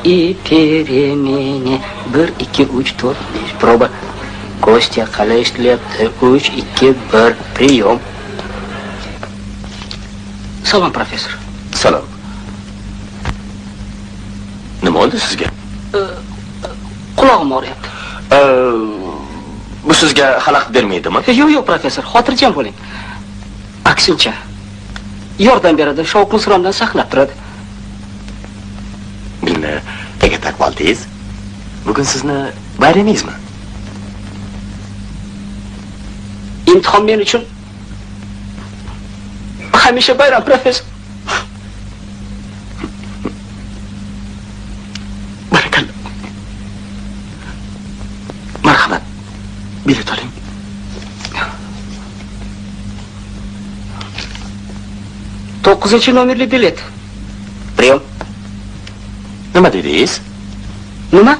и перемене. 1, 2, 3, 4, 5. Проба. Kostya qalay ishlayapti? 3, 2, 1. Priyom. Salom, professor. Salom. Nima oldi sizga? Qulog'im og'riyapti. Bu sizga xalaqit bermaydimi? Yo'q, professor, xotirjam bo'ling. Aksincha, yordam beradi, shovqin suromdan saqlab turadi. Bilni nega taqib oldingiz? Bugun sizni bayramingizmi? Imtihon men uchun hamisha bayram, professor. Barakalla. Marhamat. Bilet oling. To'qqizinchi nomerli bilet. Priyom. Nima dedingiz? Nima?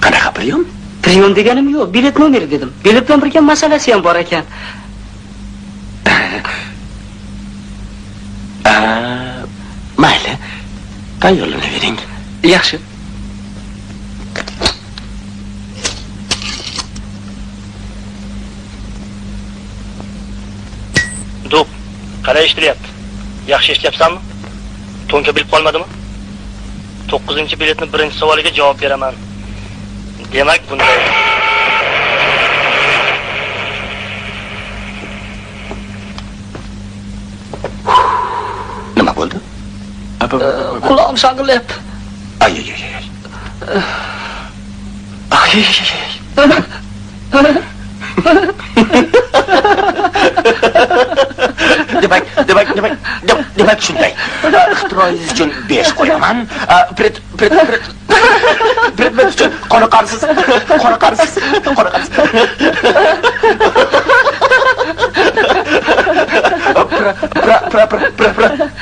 Qanaqa priyom? Priyom deganim yo'q, bilet nomeri dedim. Bilet bilan birga masalasi ham bor ekan. Mayli. Tayyorlanavering. Yaxshi. Do'q, qalay ishlayapti? Yaxshi ishlayapsanmi? To'nka bilib qolmadimi? 9-biletni birinchi savoliga javob beraman. Demak, bunday. Nima bo'ldi? Qulog'im shang'illayapti. Ay. Demak shunday. Ixtiroingiz uchun 5 qo'yaman. Pret uchun qoniqarsiz.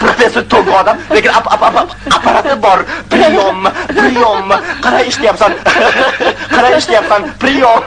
Professor to'g'ri odam, lekin apparati bor. Priyom. Qaray ishlayapsan. Priyom.